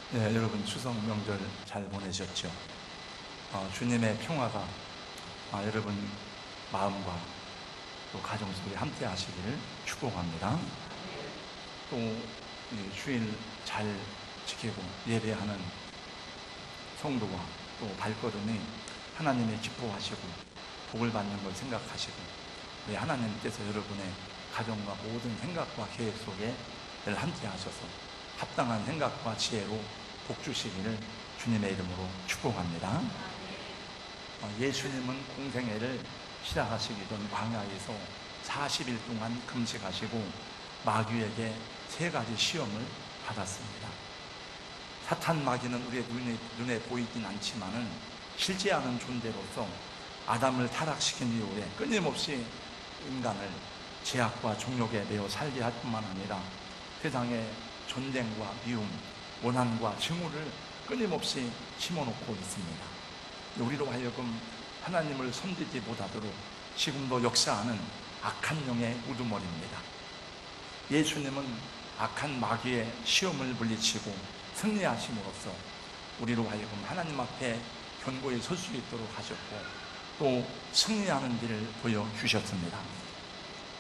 네, 여러분 추석 명절 잘 보내셨죠? 주님의 평화가 여러분 마음과 또 가정 속에 함께 하시기를 축복합니다. 또 주일 잘 지키고 예배하는 성도와 또 발걸음이 하나님의 기뻐하시고 복을 받는 걸 생각하시고 우리 하나님께서 여러분의 가정과 모든 생각과 계획 속에 늘 함께 하셔서 합당한 생각과 지혜로 복 주시기를 주님의 이름으로 축복합니다. 예수님은 공생애를 시작하시기 전 광야에서 40일 동안 금식하시고 마귀에게 3가지 시험을 받았습니다. 사탄 마귀는 우리의 눈에 보이진 않지만은 실제하는 존재로서 아담을 타락시킨 이후에 끊임없이 인간을 죄악과 종욕에 매여 살게 할 뿐만 아니라 세상에 전쟁과 미움, 원한과 증오를 끊임없이 심어놓고 있습니다. 우리로 하여금 하나님을 섬기지 못하도록 지금도 역사하는 악한 영의 우두머리입니다. 예수님은 악한 마귀의 시험을 물리치고 승리하심으로써 우리로 하여금 하나님 앞에 견고히 설 수 있도록 하셨고 또 승리하는 길을 보여주셨습니다.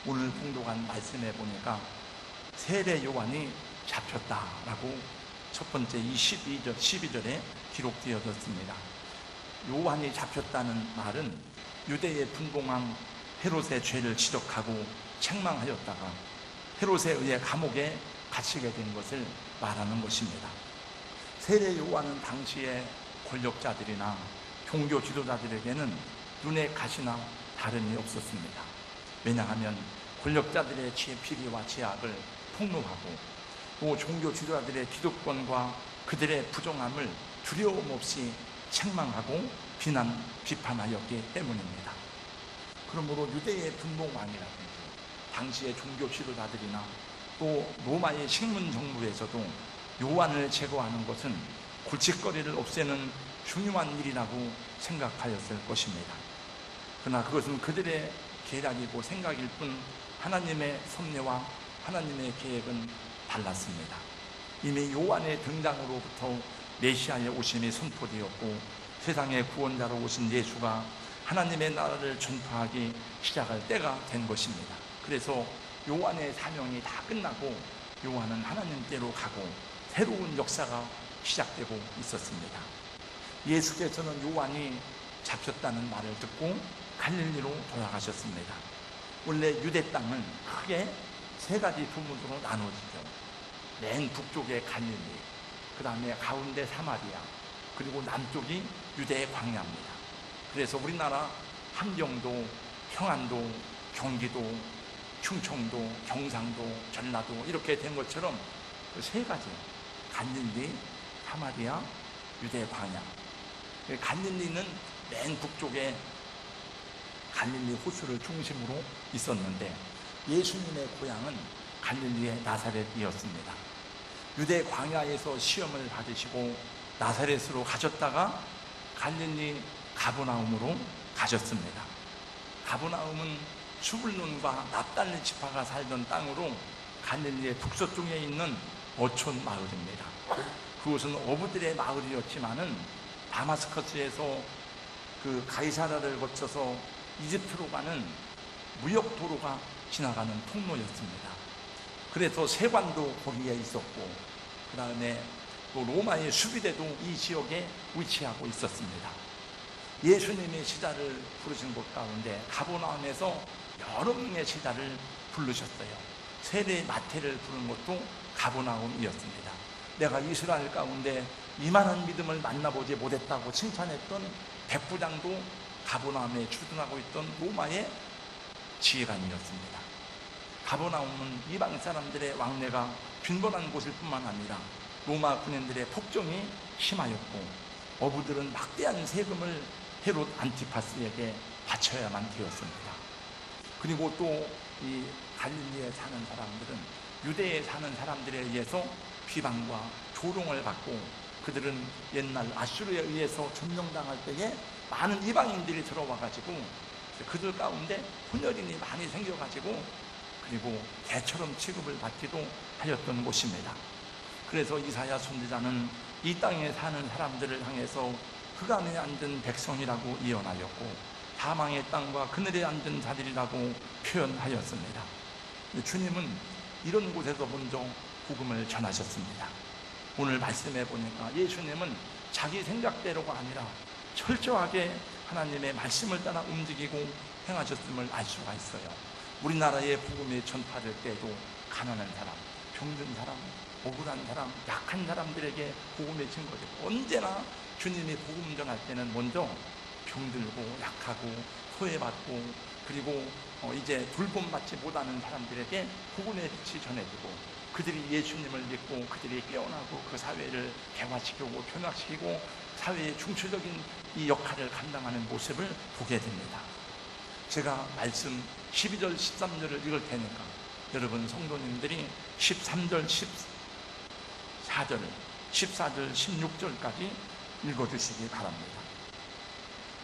오늘 봉독한 말씀에 보니까 세례 요한이 잡혔다라고 첫 번째 12절에 기록되어졌습니다. 요한이 잡혔다는 말은 유대의 분봉왕 헤롯의 죄를 지적하고 책망하였다가 헤롯에 의해 감옥에 갇히게 된 것을 말하는 것입니다. 세례 요한은 당시의 권력자들이나 종교 지도자들에게는 눈에 가시나 다름이 없었습니다. 왜냐하면 권력자들의 비리와 죄악을 폭로하고 또 종교 지도자들의 기득권과 그들의 부정함을 두려움 없이 책망하고 비판하였기 때문입니다. 그러므로 유대의 분봉왕이라든지 당시의 종교 지도자들이나 또 로마의 식민 정부에서도 요한을 제거하는 것은 골칫거리를 없애는 중요한 일이라고 생각하였을 것입니다. 그러나 그것은 그들의 계략이고 생각일 뿐 하나님의 섭리와 하나님의 계획은 달랐습니다. 이미 요한의 등장으로부터 메시아의 오심이 선포되었고 세상의 구원자로 오신 예수가 하나님의 나라를 전파하기 시작할 때가 된 것입니다. 그래서 요한의 사명이 다 끝나고 요한은 하나님께로 가고 새로운 역사가 시작되고 있었습니다. 예수께서는 요한이 잡혔다는 말을 듣고 갈릴리로 돌아가셨습니다. 원래 유대 땅은 크게 3가지 부문으로 나눠지죠. 맨 북쪽에 갈릴리, 그 다음에 가운데 사마리아, 그리고 남쪽이 유대의 광야입니다. 그래서 우리나라 함경도, 평안도, 경기도, 충청도, 경상도, 전라도 이렇게 된 것처럼 그 3가지 갈릴리, 사마리아, 유대 광야. 갈릴리는 맨 북쪽에 갈릴리 호수를 중심으로 있었는데 예수님의 고향은 갈릴리의 나사렛이었습니다. 유대 광야에서 시험을 받으시고 나사렛으로 가셨다가 갈릴리 가버나움으로 가셨습니다. 가버나움은 수불론과 납달리 지파가 살던 땅으로 갈릴리의 북서쪽에 있는 어촌 마을입니다. 그것은 어부들의 마을이었지만은 다마스커스에서 그 가이사라를 거쳐서 이집트로 가는 무역 도로가 지나가는 통로였습니다. 그래서 세관도 거기에 있었고 그 다음에 또 로마의 수비대도 이 지역에 위치하고 있었습니다. 예수님의 제자를 부르신 곳 가운데 가버나움에서 여러 명의 제자를 부르셨어요. 세례 마태를 부른 것도 가버나움이었습니다. 내가 이스라엘 가운데 이만한 믿음을 만나보지 못했다고 칭찬했던 백부장도 가버나움에 주둔하고 있던 로마의 지휘관이었습니다. 가버나움은 이방 사람들의 왕래가 빈번한 곳일 뿐만 아니라 로마 군인들의 폭정이 심하였고 어부들은 막대한 세금을 헤롯 안티파스에게 바쳐야만 되었습니다. 그리고 또 이 갈릴리에 사는 사람들은 유대에 사는 사람들에 의해서 비방과 조롱을 받고 그들은 옛날 아수르에 의해서 점령당할 때에 많은 이방인들이 들어와가지고 그들 가운데 혼혈인이 많이 생겨가지고 그리고 개처럼 취급을 받기도 하였던 곳입니다. 그래서 이사야 선지자는 이 땅에 사는 사람들을 향해서 흑암에 앉은 백성이라고 예언하였고 사망의 땅과 그늘에 앉은 자들이라고 표현하였습니다. 주님은 이런 곳에서 먼저 복음을 전하셨습니다. 오늘 말씀해 보니까 예수님은 자기 생각대로가 아니라 철저하게 하나님의 말씀을 따라 움직이고 행하셨음을 알 수가 있어요. 우리나라의 복음의 전파될 때도 가난한 사람, 병든 사람, 억울한 사람, 약한 사람들에게 복음의 증거죠. 언제나 주님이 복음 전할 때는 먼저 병들고 약하고 소외받고 그리고 이제 돌봄받지 못하는 사람들에게 복음의 빛이 전해지고 그들이 예수님을 믿고 그들이 깨어나고 그 사회를 개화시키고 변화시키고 사회의 중추적인 이 역할을 감당하는 모습을 보게 됩니다. 제가 말씀 12절 13절을 읽을 테니까 여러분 성도님들이 13절 14절 14절 16절까지 읽어주시기 바랍니다.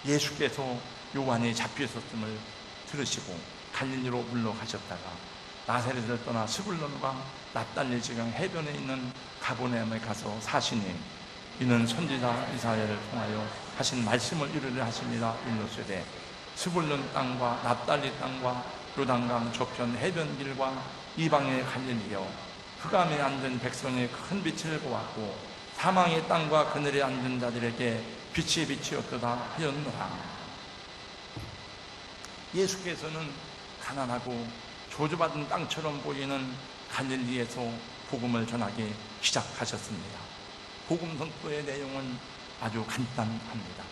예수께서 요한이 잡히셨음을 들으시고 갈릴리로 물러가셨다가 나사렛을 떠나 스불론과 납달리 지경 해변에 있는 가버나움에 가서 사시니 이는 선지자 이사야를 통하여 하신 말씀을 이루려 하십니다. 일러스되 스불론 땅과 납달리 땅과 요단강 저편 해변길과 이방의 갈릴리여 흑암에 앉은 백성의 큰 빛을 보았고 사망의 땅과 그늘에 앉은 자들에게 빛이 비치었도다 하였노라. 예수께서는 가난하고 저주받은 땅처럼 보이는 갈릴리에서 복음을 전하기 시작하셨습니다. 복음 선포의 내용은 아주 간단합니다.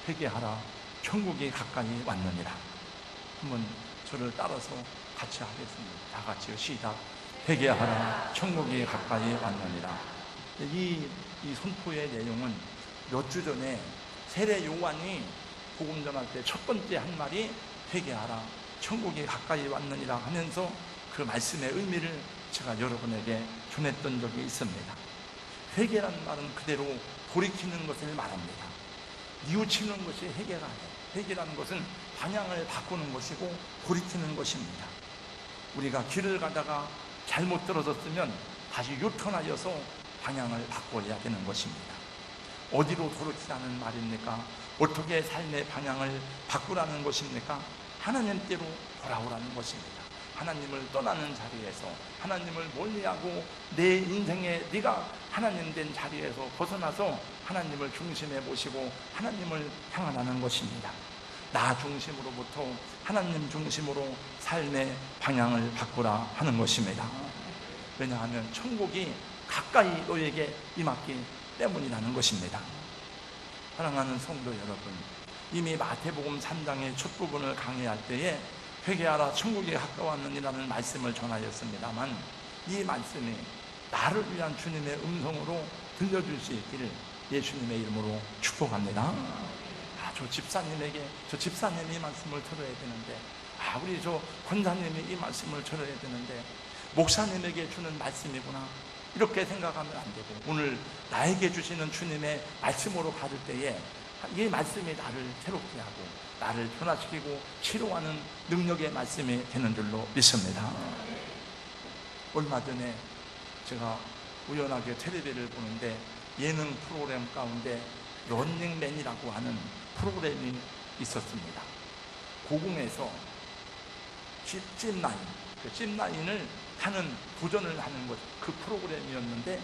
회개하라, 천국이 가까이 왔느니라. 한번 저를 따라서 같이 하겠습니다. 다 같이요. 시작. 회개하라, 천국이 가까이 왔느니라. 이 선포의 내용은 몇 주 전에 세례 요한이 복음 전할 때 첫 번째 한 말이 회개하라, 천국이 가까이 왔느니라 하면서 그 말씀의 의미를 제가 여러분에게 전했던 적이 있습니다. 회개라는 말은 그대로 돌이키는 것을 말합니다. 뉘우치는 것이 회개가 아니에요. 회개라는 것은 방향을 바꾸는 것이고 돌이키는 것입니다. 우리가 길을 가다가 잘못 떨어졌으면 다시 유턴하여서 방향을 바꿔야 되는 것입니다. 어디로 돌이키라는 말입니까? 어떻게 삶의 방향을 바꾸라는 것입니까? 하나님께로 돌아오라는 것입니다. 하나님을 떠나는 자리에서 하나님을 멀리하고 내 인생에 네가 하나님 된 자리에서 벗어나서 하나님을 중심에 모시고 하나님을 향하라는 것입니다. 나 중심으로부터 하나님 중심으로 삶의 방향을 바꾸라 하는 것입니다. 왜냐하면 천국이 가까이 너에게 임했기 때문이라는 것입니다. 사랑하는 성도 여러분, 이미 마태복음 3장의 첫 부분을 강의할 때에 회개하라 천국이 가까웠느니라는 말씀을 전하였습니다만 이 말씀이 나를 위한 주님의 음성으로 들려줄 수 있기를 예수님의 이름으로 축복합니다. 저 집사님이 이 말씀을 들어야 되는데, 우리 저 권사님이 이 말씀을 들어야 되는데, 목사님에게 주는 말씀이구나, 이렇게 생각하면 안 되고, 오늘 나에게 주시는 주님의 말씀으로 받을 때에 이 말씀이 나를 새롭게 하고 나를 변화시키고 치료하는 능력의 말씀이 되는 줄로 믿습니다. 얼마 전에 제가 우연하게 텔레비를 보는데 예능 프로그램 가운데 런닝맨이라고 하는 프로그램이 있었습니다. 고궁에서 짚라인을 타는 도전을 하는 것, 그 프로그램이었는데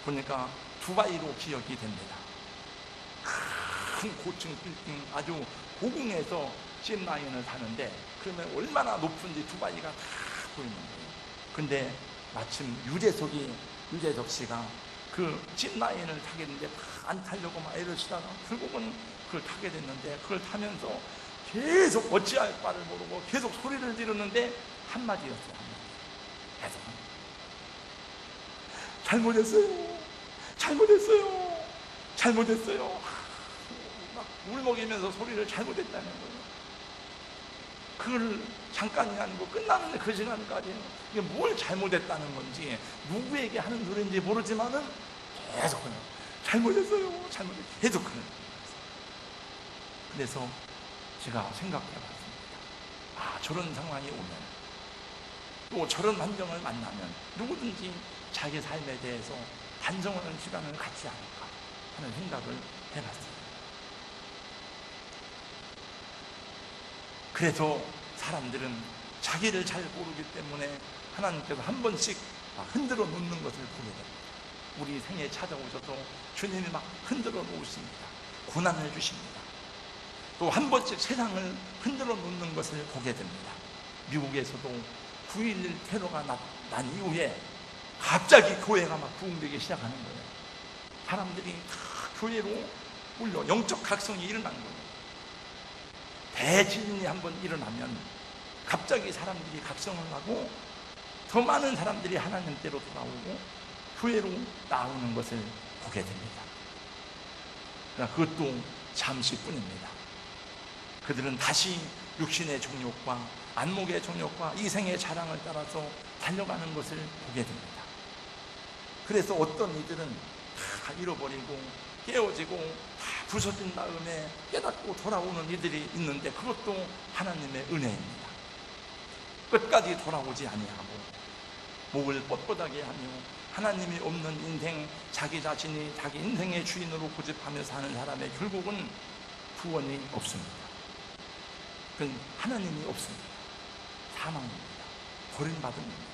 보니까 두바이로 기억이 됩니다. 큰 고층 빌딩, 아주 고궁에서 짚라인을 타는데 그러면 얼마나 높은지 두바이가 다 보이는 거예요. 근데 마침 유재석 씨가 그 짚라인을 타게 됐는데 안 타려고 막 이러시다가 결국은 그걸 타게 됐는데, 그걸 타면서 계속 어찌할 바를 모르고 계속 소리를 지르는데 한마디였어요. 계속 잘못했어요. 막 울먹이면서 소리를 잘못했다는 거예요. 그걸 잠깐이 아니고 끝나는 그 시간까지 이게 뭘 잘못했다는 건지 누구에게 하는 소리인지 모르지만은 계속 그냥 잘못했어요. 계속 그냥. 그래서 제가 생각해봤습니다. 저런 상황이 오면, 또 저런 환경을 만나면 누구든지 자기 삶에 대해서 반성하는 시간을 갖지 않을까 하는 생각을 해봤어요. 그래서 사람들은 자기를 잘 모르기 때문에 하나님께서 한 번씩 흔들어 놓는 것을 보게 됩니다. 우리 생에 찾아오셔서 주님이 막 흔들어 놓으십니다. 고난을 주십니다. 또 한 번씩 세상을 흔들어 놓는 것을 보게 됩니다. 미국에서도 9.11 테러가 난 이후에 갑자기 교회가 막 부흥되기 시작하는 거예요. 사람들이 다 교회로 몰려 영적 각성이 일어난 거예요. 대지진이 한번 일어나면 갑자기 사람들이 각성을 하고 더 많은 사람들이 하나님께로 돌아오고 교회로 나오는 것을 보게 됩니다. 그러나 그것도 잠시뿐입니다. 그들은 다시 육신의 정욕과 안목의 정욕과 이생의 자랑을 따라서 달려가는 것을 보게 됩니다. 그래서 어떤 이들은 다 잃어버리고 깨어지고 다 부서진 다음에 깨닫고 돌아오는 이들이 있는데 그것도 하나님의 은혜입니다. 끝까지 돌아오지 아니하고 목을 뻣뻣하게 하며 하나님이 없는 인생, 자기 자신이 자기 인생의 주인으로 고집하며 사는 사람의 결국은 구원이 없습니다. 그건 하나님이 없습니다. 사망입니다. 버림받은 겁니다.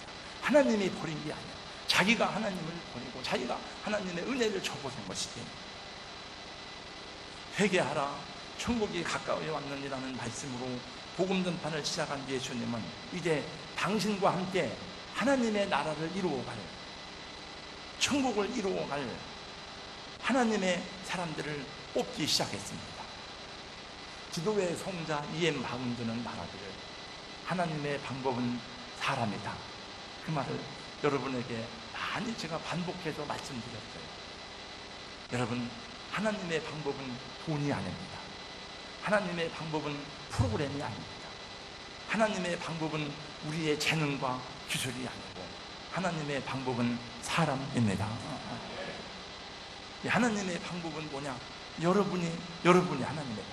하나님이 버린 게 아니야. 자기가 하나님을 버리고 자기가 하나님의 은혜를 접어선 것이지. 회개하라, 천국이 가까이 왔느니라는 말씀으로 복음 전파를 시작한 예수님은 이제 당신과 함께 하나님의 나라를 이루어갈, 천국을 이루어갈 하나님의 사람들을 뽑기 시작했습니다. 기도의 성자 E.M. 바운드는 말하기를 하나님의 방법은 사람이다. 그 말을 여러분에게 많이 제가 반복해서 말씀드렸어요. 여러분, 하나님의 방법은 돈이 아닙니다. 하나님의 방법은 프로그램이 아닙니다. 하나님의 방법은 우리의 재능과 기술이 아니고 하나님의 방법은 사람입니다. 하나님의 방법은 뭐냐? 여러분이 하나님의 방법.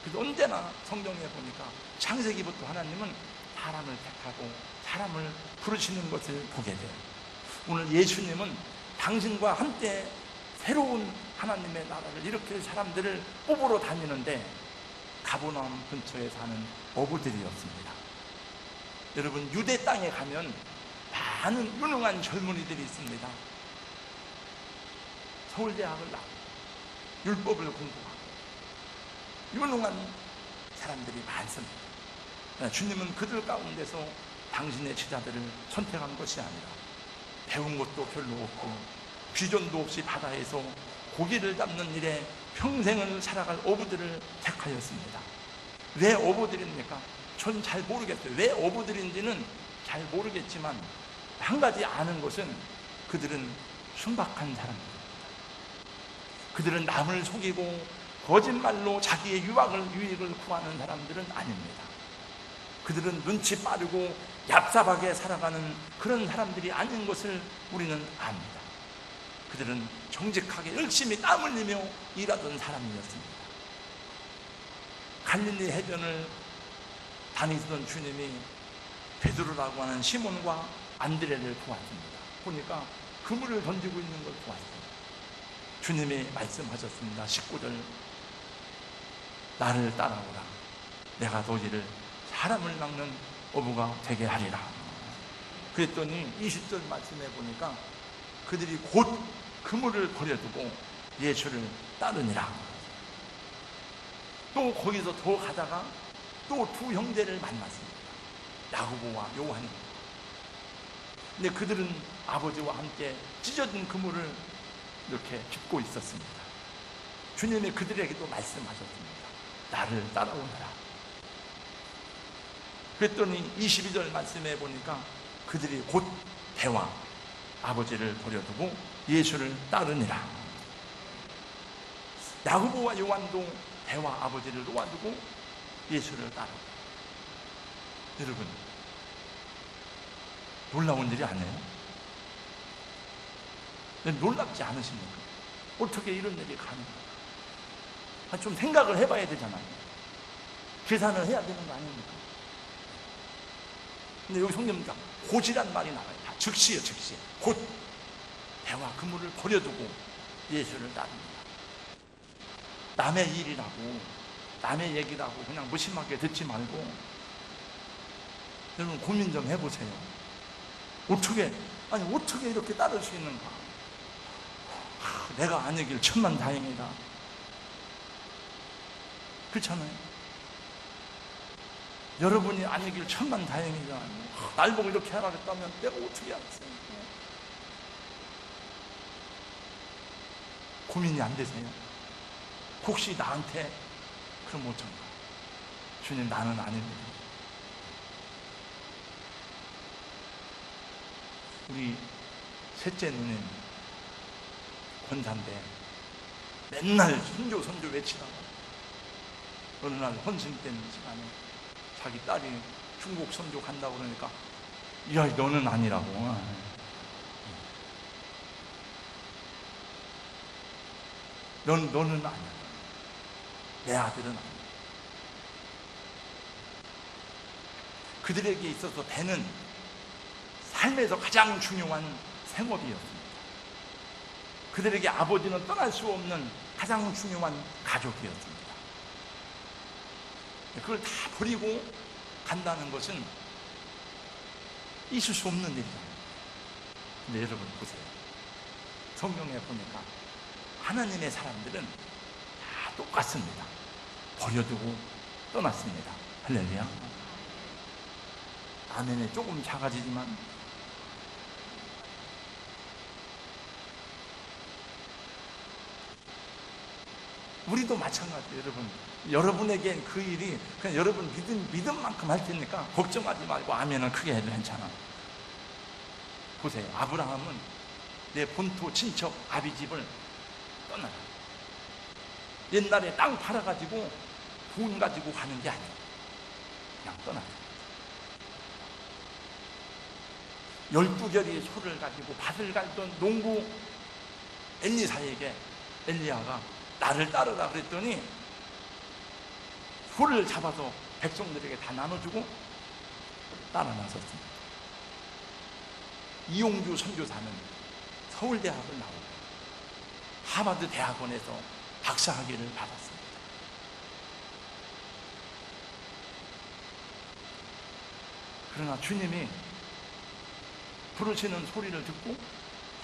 그래서 언제나 성경에 보니까 창세기부터 하나님은 사람을 택하고 사람을 부르시는 것을 보게 돼요. 오늘 예수님은 당신과 함께 새로운 하나님의 나라를 일으킬 사람들을 뽑으러 다니는데 가버나움 근처에 사는 어부들이었습니다. 여러분, 유대 땅에 가면 많은 유능한 젊은이들이 있습니다. 서울대학을 나오고 율법을 공부하고 유능한 사람들이 많습니다. 주님은 그들 가운데서 당신의 제자들을 선택한 것이 아니라 배운 것도 별로 없고 귀전도 없이 바다에서 고기를 잡는 일에 평생을 살아갈 어부들을 택하였습니다. 왜 어부들입니까? 전 잘 모르겠어요. 왜 어부들인지는 잘 모르겠지만 한 가지 아는 것은 그들은 순박한 사람들입니다. 그들은 남을 속이고 거짓말로 자기의 유익을 구하는 사람들은 아닙니다. 그들은 눈치 빠르고 얍삽하게 살아가는 그런 사람들이 아닌 것을 우리는 압니다. 그들은 정직하게 열심히 땀 흘리며 일하던 사람이었습니다. 갈릴리 해변을 다니던 주님이 베드로라고 하는 시몬과 안드레를 보았습니다. 보니까 그물을 던지고 있는 걸 보았습니다. 주님이 말씀하셨습니다. 19절, 나를 따라오라. 내가 너희를 사람을 낚는 어부가 되게 하리라. 그랬더니 20절 말씀해 보니까 그들이 곧 그물을 버려두고 예수를 따르니라. 또 거기서 더 가다가 또 두 형제를 만났습니다. 야고보와 요한. 근데 그들은 아버지와 함께 찢어진 그물을 이렇게 짚고 있었습니다. 주님이 그들에게도 말씀하셨습니다. 나를 따라오너라. 그랬더니 22절 말씀해 보니까 그들이 곧 배와 아버지를 버려두고 예수를 따르니라. 야고보와 요한도 배와 아버지를 놓아두고 예수를 따르고. 여러분, 놀라운 일이 아니에요? 놀랍지 않으십니까? 어떻게 이런 일이 가능할까? 좀 생각을 해봐야 되잖아요. 계산을 해야 되는 거 아닙니까? 근데 여기 성경입니다. 고지란 말이 나와요. 즉시요, 즉시. 곧 배와 그물을 버려두고 예수를 따릅니다. 남의 일이라고, 남의 얘기라고 그냥 무심하게 듣지 말고, 여러분 고민 좀 해보세요. 어떻게 이렇게 따를 수 있는가? 내가 아니길 천만 다행이다. 그렇잖아요. 여러분이 아니길 천만 다행이다. 날 보고 이렇게 하라 그랬다면 내가 어떻게 알았어요? 고민이 안 되세요? 혹시 나한테 그럼 어쩐가? 주님, 나는 아닙니다. 우리 셋째 누님 권사인데 맨날 선교 외치다가 어느 날 헌신되는 시간에 자기 딸이 중국 선교 간다고 그러니까, 야, 너는 아니라고. 너는 아니야. 내 아들은 아니야. 그들에게 있어서 배는 삶에서 가장 중요한 생업이었습니다. 그들에게 아버지는 떠날 수 없는 가장 중요한 가족이었습니다. 그걸 다 버리고 간다는 것은 있을 수 없는 일이잖아요. 근데 여러분 보세요. 성경에 보니까 하나님의 사람들은 다 똑같습니다. 버려두고 떠났습니다. 할렐루야. 아멘에 조금 작아지지만, 우리도 마찬가지예요. 여러분에겐 그 일이 그냥 여러분 믿음만큼 할 테니까 걱정하지 말고 아멘은 크게 해도 괜찮아. 보세요. 아브라함은 내 본토 친척 아비 집을 떠나라. 옛날에 땅 팔아가지고 돈 가지고 가는 게 아니에요. 그냥 떠나라. 12결의 소를 가지고 밭을 갈던 농부 엘리사에게 엘리야가 나를 따르라 그랬더니 소를 잡아서 백성들에게 다 나눠주고 따라 나섰습니다. 이용주 선교사는 서울대학을 나오고 하버드 대학원에서 박사학위를 받았습니다. 그러나 주님이 부르시는 소리를 듣고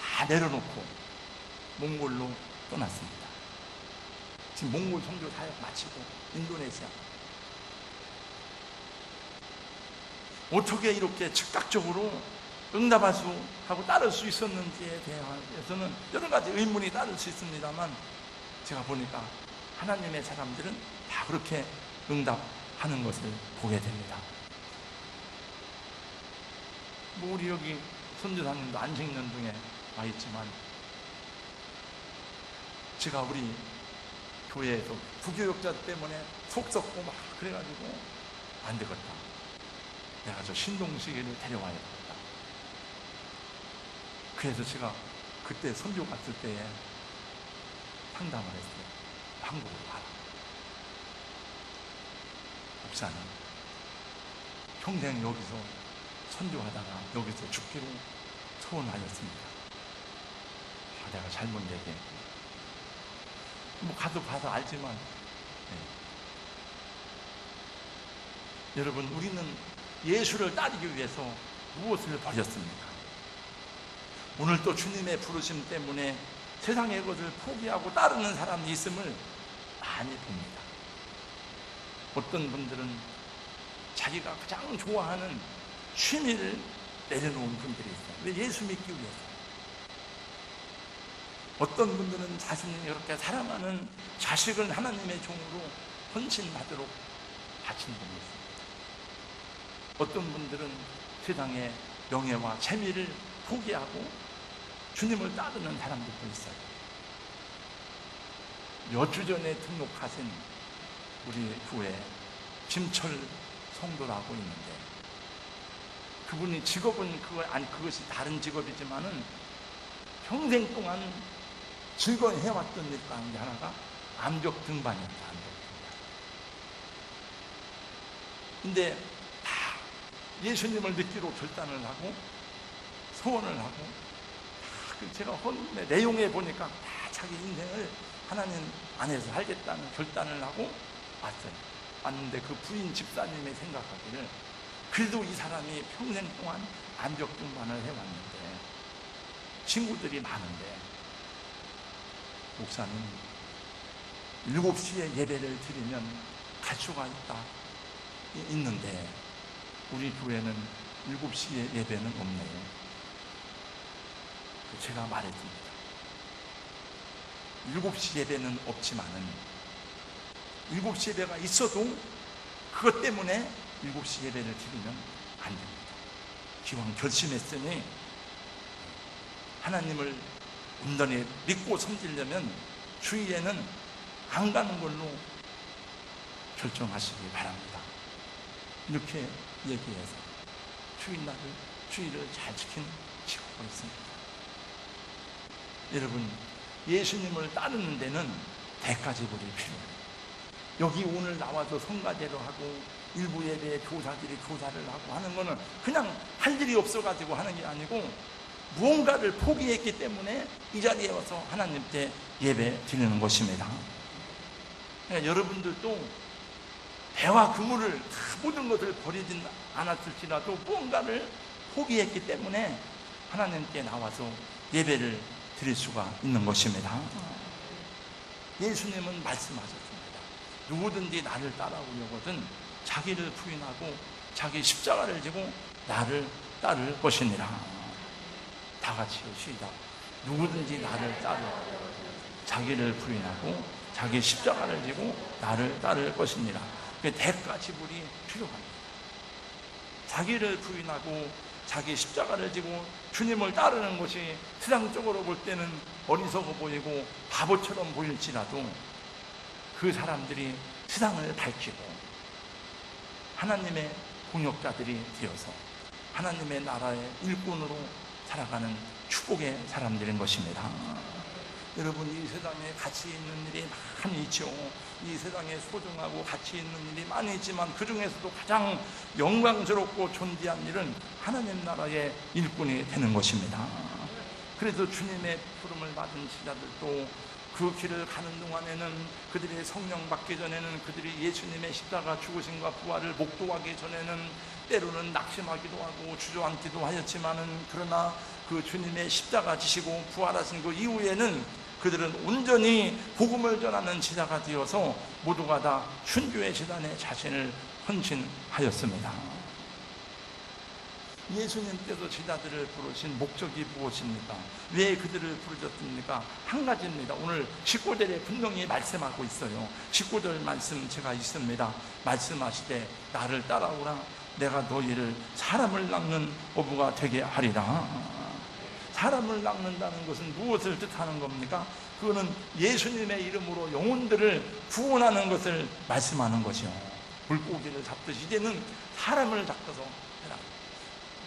다 내려놓고 몽골로 떠났습니다. 지금 몽골 선교 사역 마치고 인도네시아. 어떻게 이렇게 즉각적으로 응답할 수 하고 따를 수 있었는지에 대해서는 여러 가지 의문이 따를 수 있습니다만, 제가 보니까 하나님의 사람들은 다 그렇게 응답하는 것을 보게 됩니다. 우리 여기 선교사님도 안식년중에 와 있지만, 제가 우리 교회에서 부교육자 때문에 속 썩고 막 그래가지고 안 되겠다. 내가 저 신동식이를 데려와야 되겠다. 그래서 제가 그때 선교 갔을 때에 상담을 했어요. 한국으로 가라. 목사님, 평생 여기서 선교하다가 여기서 죽기로 소원하였습니다. 내가 잘못 얘기했고, 뭐 가도 봐서 알지만, 네. 여러분, 우리는 예수를 따르기 위해서 무엇을 버렸습니까? 오늘 또 주님의 부르심 때문에 세상의 것을 포기하고 따르는 사람이 있음을 많이 봅니다. 어떤 분들은 자기가 가장 좋아하는 취미를 내려놓은 분들이 있어요. 왜? 예수 믿기 위해서. 어떤 분들은 자신이 이렇게 사랑하는 자식을 하나님의 종으로 헌신하도록 바친 분이 있습니다. 어떤 분들은 세상의 명예와 재미를 포기하고 주님을 따르는 사람들도 있어요. 몇 주 전에 등록하신 우리 교회 김철 성도라고 있는데, 그분이 직업은 그것이 다른 직업이지만은 평생 동안 즐거이 해왔던 일 가운데 하나가 암벽 등반이었다. 암벽 등반. 근데 다 예수님을 믿기로 결단을 하고 소원을 하고 제가 헌금의 내용에 보니까 다 자기 인생을 하나님 안에서 살겠다는 결단을 하고 왔어요. 왔는데 그 부인 집사님이 생각하기를 그래도 이 사람이 평생 동안 암벽등반을 해왔는데 친구들이 많은데 목사님 7시에 예배를 드리면 갈 수가 있는데 우리 교회는 7시에 예배는 없네요. 제가 말했습니다. 7시 예배는 없지만은 7시 예배가 있어도 그것 때문에 7시 예배를 드리면 안 됩니다. 기왕 결심했으니 하나님을 온전히 믿고 섬기려면 주일에는 안 가는 걸로 결정하시기 바랍니다. 이렇게 얘기해서 주일을 잘 지킨 친구가 있습니다. 여러분, 예수님을 따르는 데는 대가지불이 필요해요. 여기 오늘 나와서 성가대로 하고 일부 예배에 교사들이 교사를 하고 하는 거는 그냥 할 일이 없어가지고 하는 게 아니고 무언가를 포기했기 때문에 이 자리에 와서 하나님께 예배 드리는 것입니다. 그러니까 여러분들도 배와 그물을 모든 것을 버리진 않았을지라도 무언가를 포기했기 때문에 하나님께 나와서 예배를 드릴 수가 있는 것입니다. 예수님은 말씀하셨습니다. 누구든지 나를 따라오려거든 자기를 부인하고 자기 십자가를 지고 나를 따를 것이니라. 다 같이 시작. 누구든지 나를 자기를 부인하고 자기 십자가를 지고 나를 따를 것이니라. 대가 지불이 필요합니다. 자기를 부인하고 자기 십자가를 지고 주님을 따르는 것이 세상적으로 볼 때는 어리석어 보이고 바보처럼 보일지라도 그 사람들이 세상을 밝히고 하나님의 공역자들이 되어서 하나님의 나라의 일꾼으로 살아가는 축복의 사람들인 것입니다. 여러분, 이 세상에 가치 있는 일이 많이 있죠. 이 세상에 소중하고 가치 있는 일이 많이 있지만 그 중에서도 가장 영광스럽고 존귀한 일은 하나님 나라의 일꾼이 되는 것입니다. 그래서 주님의 부름을 받은 지자들도 그 길을 가는 동안에는 그들이 성령 받기 전에는 그들이 예수님의 십자가 죽으심과 부활을 목도하기 전에는 때로는 낙심하기도 하고 주저앉기도 하였지만은 그러나 그 주님의 십자가 지시고 부활하신 그 이후에는 그들은 온전히 복음을 전하는 제자가 되어서 모두가 다 순교의 제단에 자신을 헌신하였습니다. 예수님께서 제자들을 부르신 목적이 무엇입니까? 왜 그들을 부르셨습니까? 한 가지입니다. 오늘 19절에 분명히 말씀하고 있어요. 19절 말씀 제가 있습니다. 말씀하시되 나를 따라오라. 내가 너희를 사람을 낚는 어부가 되게 하리라. 사람을 낚는다는 것은 무엇을 뜻하는 겁니까? 그거는 예수님의 이름으로 영혼들을 구원하는 것을 말씀하는 것이요. 물고기를 잡듯이 이제는 사람을 잡아서 해라.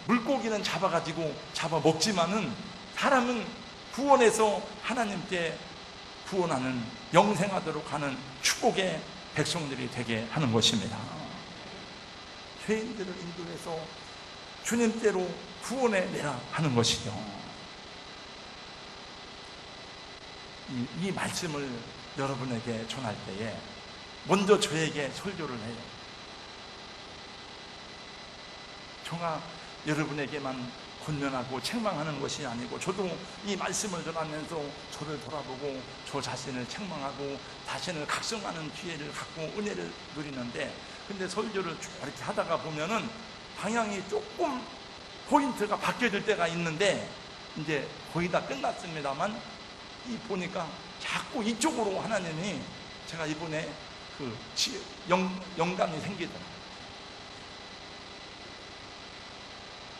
물고기는 잡아가지고 잡아먹지만은 사람은 구원해서 하나님께 구원하는 영생하도록 하는 축복의 백성들이 되게 하는 것입니다. 죄인들을 인도해서 주님께로 구원해 내라 하는 것이죠. 이 말씀을 여러분에게 전할 때에 먼저 저에게 설교를 해요. 저가 여러분에게만 권면하고 책망하는 것이 아니고 저도 이 말씀을 전하면서 저를 돌아보고 저 자신을 책망하고 자신을 각성하는 기회를 갖고 은혜를 누리는데, 근데 설교를 쭉 이렇게 하다가 보면은 방향이 조금 포인트가 바뀌어질 때가 있는데 이제 거의 다 끝났습니다만 보니까 자꾸 이쪽으로 하나님이, 제가 이번에 그 영감이 생기더라고요.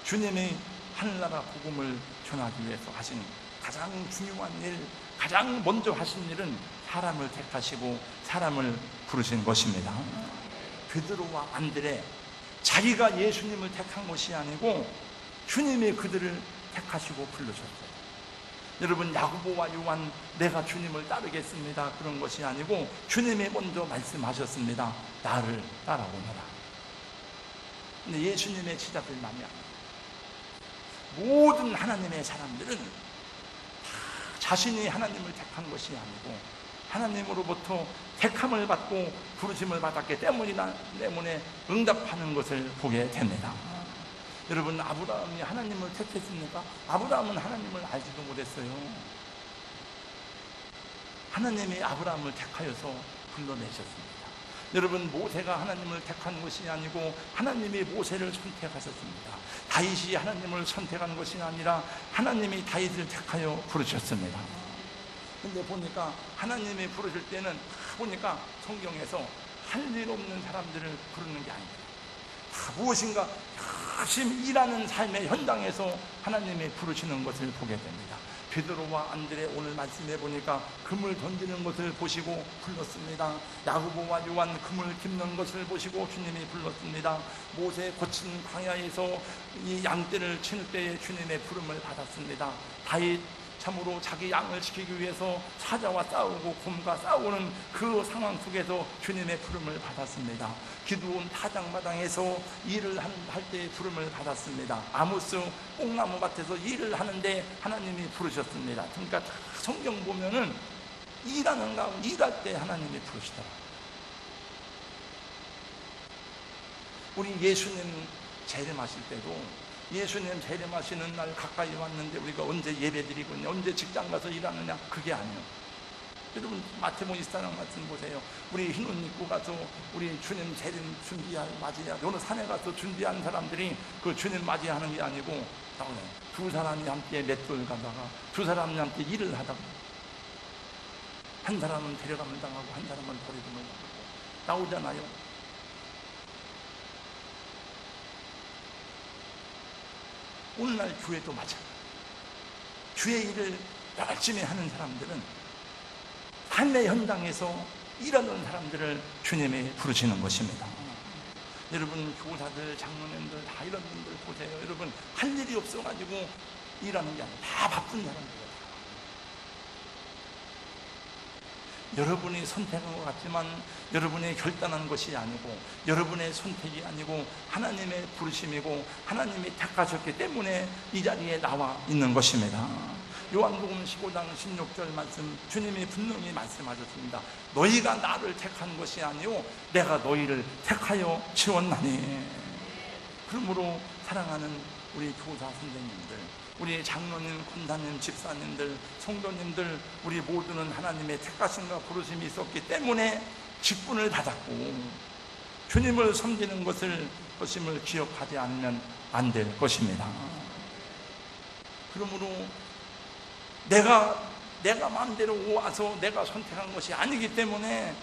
주님이 하늘나라 복음을 전하기 위해서 하신 가장 중요한 일, 가장 먼저 하신 일은 사람을 택하시고 사람을 부르신 것입니다. 베드로와 안드레, 자기가 예수님을 택한 것이 아니고 주님이 그들을 택하시고 불러셨어요. 여러분, 야고보와 요한 내가 주님을 따르겠습니다 그런 것이 아니고 주님이 먼저 말씀하셨습니다. 나를 따라오너라. 근데 예수님의 제자들 많이 안 해요. 모든 하나님의 사람들은 자신이 하나님을 택한 것이 아니고 하나님으로부터 택함을 받고 부르심을 받았기 때문에 응답하는 것을 보게 됩니다. 여러분, 아브라함이 하나님을 택했습니까? 아브라함은 하나님을 알지도 못했어요. 하나님이 아브라함을 택하여서 불러내셨습니다. 여러분, 모세가 하나님을 택한 것이 아니고 하나님이 모세를 선택하셨습니다. 다윗이 하나님을 선택한 것이 아니라 하나님이 다윗을 택하여 부르셨습니다. 근데 보니까 하나님이 부르실 때는 보니까 성경에서 할 일 없는 사람들을 부르는 게 아닙니다. 무엇인가 열심히 일하는 삶의 현장에서 하나님이 부르시는 것을 보게 됩니다. 베드로와 안드레 오늘 말씀해 보니까 금을 던지는 것을 보시고 불렀습니다. 야고보와 요한 금을 깁는 것을 보시고 주님이 불렀습니다. 모세 거친 광야에서 이 양떼를 치는 때에 주님의 부름을 받았습니다. 다윗 참으로 자기 양을 지키기 위해서 사자와 싸우고 곰과 싸우는 그 상황 속에서 주님의 부름을 받았습니다. 기드온 타작마당에서 일을 할 때 부름을 받았습니다. 아모스 뽕나무 밭에서 일을 하는데 하나님이 부르셨습니다. 그러니까 성경 보면은 일하는 가운데 일할 때 하나님이 부르시더라고요. 우리 예수님 재림하실 때도 예수님 재림하시는 날 가까이 왔는데 우리가 언제 예배드리고 있냐, 언제 직장 가서 일하느냐, 그게 아니에요. 여러분, 마태복음 24장 말씀 보세요. 우리 흰 옷 입고 가서 우리 주님 재림 맞이해야 어느 산에 가서 준비한 사람들이 그 주님 맞이하는 게 아니고 두 사람이 함께 맷돌 가다가 두 사람이 함께 일을 하다가 한 사람은 데려감을 당하고 한 사람은 버리감을 당하고 나오잖아요. 오늘날 교회도 마찬가지예요. 주의 일을 열심히 하는 사람들은 삶의 현장에서 일하는 사람들을 주님이 부르시는 것입니다. 여러분, 교사들, 장로님들 다 이런 분들 보세요. 여러분, 할 일이 없어가지고 일하는 게 아니라 다 바쁜 사람들이에요. 여러분이 선택한 것 같지만 여러분이 결단한 것이 아니고 여러분의 선택이 아니고 하나님의 부르심이고 하나님이 택하셨기 때문에 이 자리에 나와 있는 것입니다. 요한복음 15장 16절 말씀, 주님이 분명히 말씀하셨습니다. 너희가 나를 택한 것이 아니요 내가 너희를 택하여 지었나니. 그러므로 사랑하는 우리 교사 선생님들, 우리 장로님, 권사님, 집사님들, 성도님들, 우리 모두는 하나님의 택하심과 부르심이 있었기 때문에 직분을 받았고 주님을 섬기는 것임을 기억하지 않으면 안 될 것입니다. 그러므로 내가 마음대로 와서 내가 선택한 것이 아니기 때문에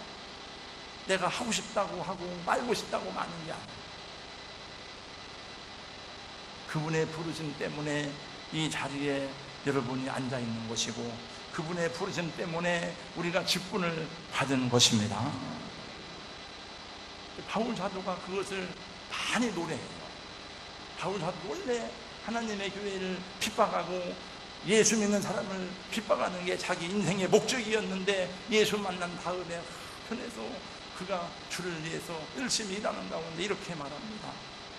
내가 하고 싶다고 하고 말고 싶다고 마는 게 아니에요. 그분의 부르심 때문에 이 자리에 여러분이 앉아 있는 것이고 그분의 부르심 때문에 우리가 직분을 받은 것입니다. 바울 사도가 그것을 많이 노래해요. 바울 사도 원래 하나님의 교회를 핍박하고 예수 믿는 사람을 핍박하는 게 자기 인생의 목적이었는데 예수 만난 다음에 편해서 그가 주를 위해서 열심히 일하는 가운데 이렇게 말합니다.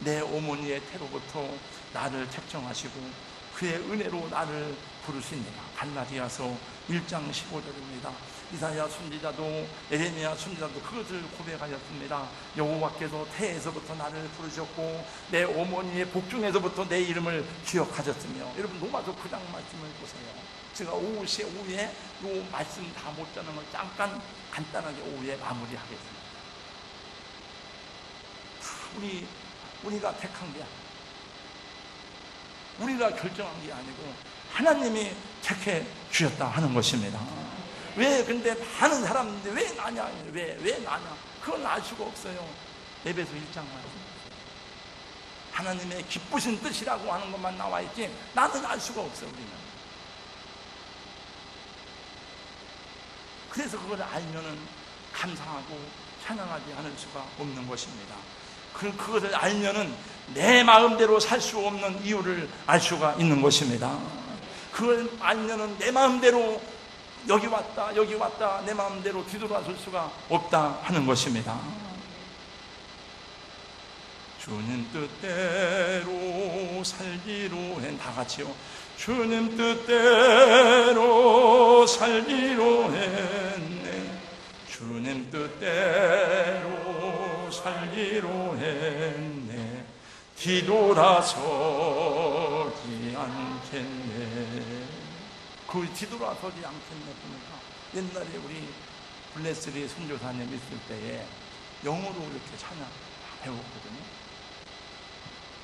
내 어머니의 태로부터 나를 택정하시고 그의 은혜로 나를 부르시니라. 갈라디아서 1장 15절입니다. 이사야 선지자도 에레미야 선지자도 그것을 고백하였습니다. 여호와께서 태에서부터 나를 부르셨고 내 어머니의 복중에서부터 내 이름을 기억하셨으며. 여러분, 로마서 9장 말씀을 보세요. 제가 오후에 이 말씀 다 못 자는 걸 잠깐 간단하게 오후에 마무리하겠습니다. 우리가 택한 게 아니에요. 우리가 결정한 게 아니고 하나님이 택해 주셨다 하는 것입니다. 왜 근데 많은 사람인데 왜 나냐? 왜 나냐? 그건 알 수가 없어요. 에베소 1장 말씀. 하나님의 기쁘신 뜻이라고 하는 것만 나와 있지 나는 알 수가 없어. 우리는. 그래서 그걸 알면은 감사하고 찬양하지 않을 수가 없는 것입니다. 그것을 알면은 내 마음대로 살 수 없는 이유를 알 수가 있는 것입니다. 그걸 알면은 내 마음대로 여기 왔다 내 마음대로 뒤돌아설 수가 없다 하는 것입니다. 주님 뜻대로 살기로 해. 다 같이요. 주님 뜻대로 살기로 했네. 주님 뜻대로 살기로 했네. 뒤돌아서지 않겠네. 그 뒤돌아서지 않겠네 보니까 옛날에 우리 블레스리 선교사님 있을 때에 영어로 이렇게 찬양 배웠거든요.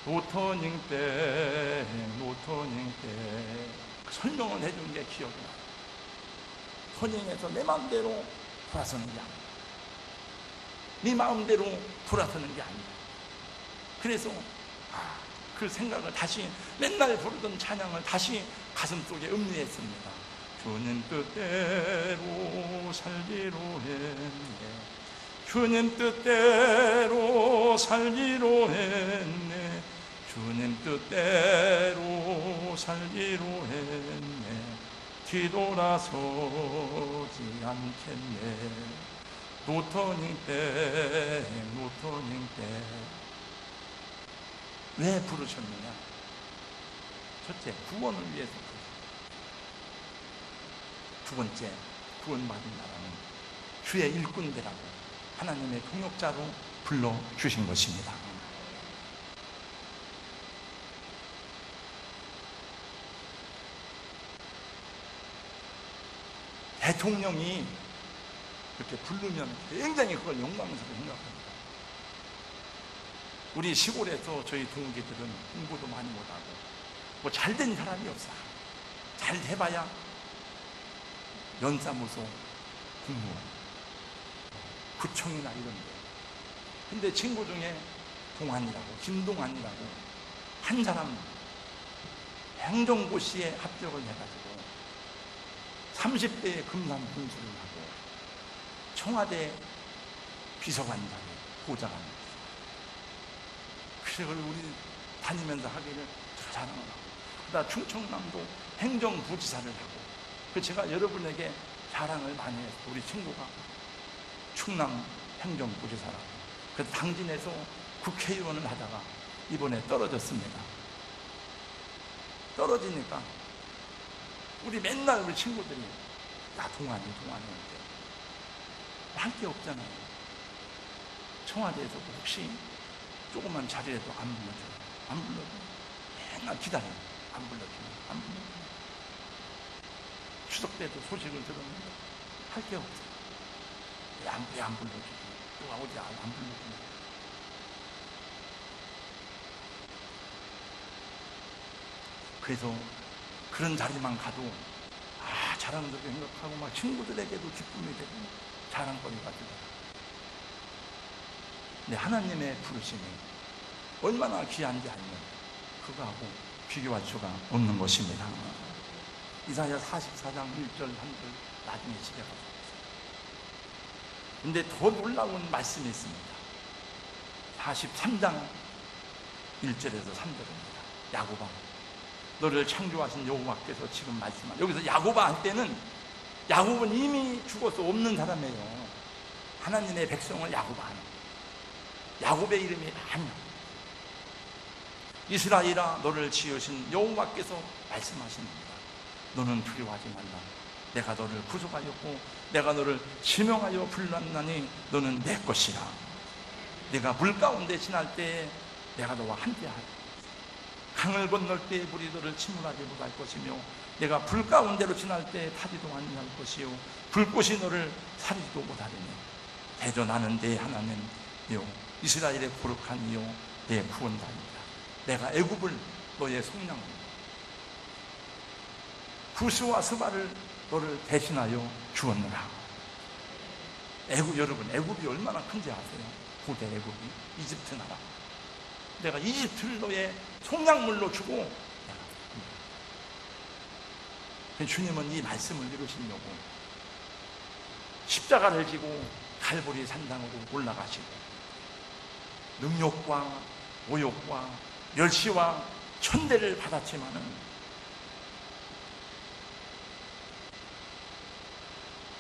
노터닝 때 설명을 해준 게 기억이 나요. 터닝해서 내 마음대로 돌아서는 게 아니야. 네 마음대로 돌아서는 게 아니야. 그래서 그 생각을 다시 맨날 부르던 찬양을 다시 가슴속에 음미했습니다. 주님 뜻대로 살기로 했네. 주님 뜻대로 살기로 했네. 주님 뜻대로 살기로 했네. 뒤돌아서지 않겠네. 노터닝 때 왜 부르셨느냐? 첫째, 구원을 위해서 부르셨습니다. 두 번째, 구원받은 나라는 주의 일꾼들하고 하나님의 통역자로 불러주신 것입니다. 대통령이 이렇게 부르면 굉장히 그걸 영광스럽게 생각합니다. 우리 시골에서 저희 동기들은 공부도 많이 못하고 뭐 잘된 사람이 없어. 잘 해봐야 연사무소 공무원, 구청이나 이런 데. 근데 친구 중에 동환이라고, 김동환이라고 한 사람 행정고시에 합격을 해가지고 30대에 금산 분수를 하고 청와대 비서관장에 보좌관. 그래서 우리 다니면서 하기를 자랑을 하고, 그다음 충청남도 행정부지사를 하고, 제가 여러분에게 자랑을 많이 해서 우리 친구가 충남 행정부지사라고. 그래서 당진에서 국회의원을 하다가 이번에 떨어졌습니다. 떨어지니까 우리 맨날 우리 친구들이 나 동안이 할 게 없잖아요. 청와대에서 혹시 조그만 자리에도 안 불러줘. 맨날 기다려. 안 불러줘. 추석 때도 소식을 들었는데 할 게 없어. 왜 안 불러주지? 누가 어디 안 불러주냐? 그래서 그런 자리만 가도 자랑스럽게 생각하고 막 친구들에게도 기쁨이 되고 자랑거리가 되더라. 근데 하나님의 부르심이 얼마나 귀한지 알면 그거하고 비교할 수가 없는 것입니다. 이사야 44장 1절 3절 나중에 집에 가서. 근데 더 놀라운 말씀이 있습니다. 43장 1절에서 3절입니다. 야고바, 너를 창조하신 여호와께서 지금 말씀한, 여기서 야고바 할 때는 야곱은 이미 죽어서 없는 사람이에요. 하나님의 백성을 야고바 하는, 야곱의 이름이 많아요. 이스라엘아, 너를 지으신 여호와께서 말씀하십니다. 너는 두려워하지 말라. 내가 너를 구속하였고 내가 너를 지명하여 불렀나니 너는 내 것이라. 내가 물 가운데 지날 때에 내가 너와 함께하리. 강을 건널 때에 물이 너를 침몰하지 못할 것이며 내가 불 가운데로 지날 때에 타지도 아니할 것이요 불꽃이 너를 사리지도 못하리니 대저 나는 내 하나님이요 이스라엘의 거룩한 이요 내 구원자입니다. 내가 애굽을 너의 속량으로 구스와 스바를 너를 대신하여 주었노라. 애굽, 여러분 애굽이 얼마나 큰지 아세요? 고대 애굽이, 이집트 나라. 내가 이집트를 너의 속량물로 주고, 주님은 이 말씀을 이루시려고 십자가를 지고 갈보리 산당으로 올라가시고 능욕과 모욕과 멸시와 천대를 받았지만은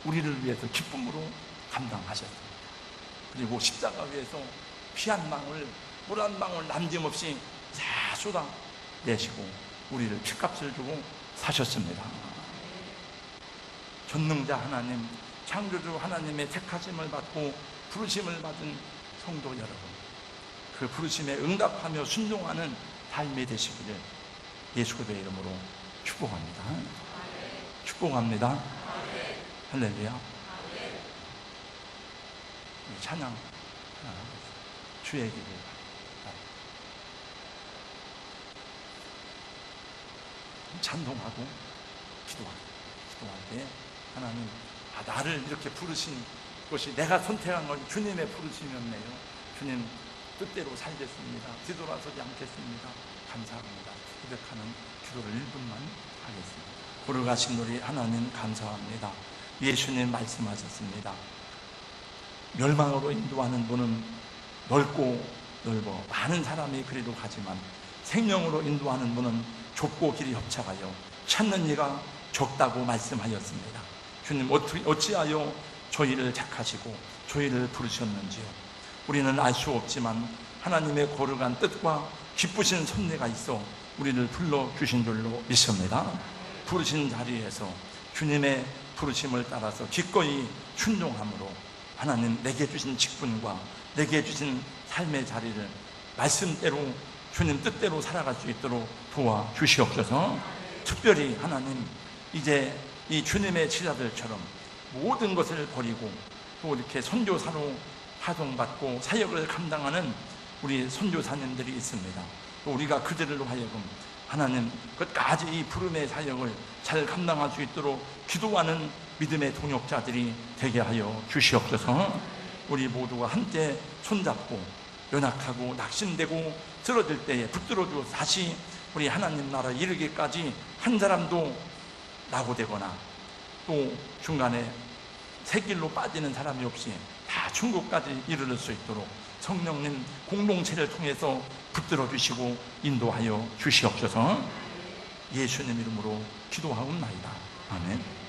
우리를 위해서 기쁨으로 감당하셨습니다. 그리고 십자가 위에서 피 한 방울 물 한 방울 남김없이 다 쏟아내시고 우리를 피값을 주고 사셨습니다. 전능자 하나님, 창조주 하나님의 택하심을 받고 부르심을 받은 성도 여러분, 그 부르심에 응답하며 순종하는 삶이 되시기를 예수 그리스도의 이름으로 축복합니다. 축복합니다. 할렐루야. 찬양 주의 길을 찬송하고 기도할 때 하나님, 나를 이렇게 부르신 것이 내가 선택한 건 주님의 부르심이었네요. 주님 뜻대로 살겠습니다. 뒤돌아서지 않겠습니다. 감사합니다. 고백하는 기도를 1분만 하겠습니다. 부르가신 우리 하나님 감사합니다. 예수님 말씀하셨습니다. 멸망으로 인도하는 문은 넓고 넓어 많은 사람이 그리로 가지만 생명으로 인도하는 문은 좁고 길이 협착하여 찾는 이가 적다고 말씀하였습니다. 주님 어찌하여 저희를 택하시고 저희를 부르셨는지요. 우리는 알 수 없지만 하나님의 거룩한 뜻과 기쁘신 섭리가 있어 우리를 불러주신 줄로 믿습니다. 부르신 자리에서 주님의 부르심을 따라서 기꺼이 순종함으로 하나님 내게 주신 직분과 내게 주신 삶의 자리를 말씀대로 주님 뜻대로 살아갈 수 있도록 도와주시옵소서. 특별히 하나님, 이제 이 주님의 제자들처럼 모든 것을 버리고 또 이렇게 선교사로 파송받고 사역을 감당하는 우리 선교사님들이 있습니다. 또 우리가 그들로 하여금 하나님 끝까지 이 부름의 사역을 잘 감당할 수 있도록 기도하는 믿음의 동역자들이 되게 하여 주시옵소서. 우리 모두가 함께 손잡고 연약하고 낙심되고 쓰러질 때에 붙들어주어 다시 우리 하나님 나라에 이르기까지 한 사람도 낙오되거나 또 중간에 새길로 빠지는 사람이 없이 다 천국까지 이르를 수 있도록 성령님 공동체를 통해서 붙들어 주시고 인도하여 주시옵소서. 예수님 이름으로 기도하옵나이다. 아멘.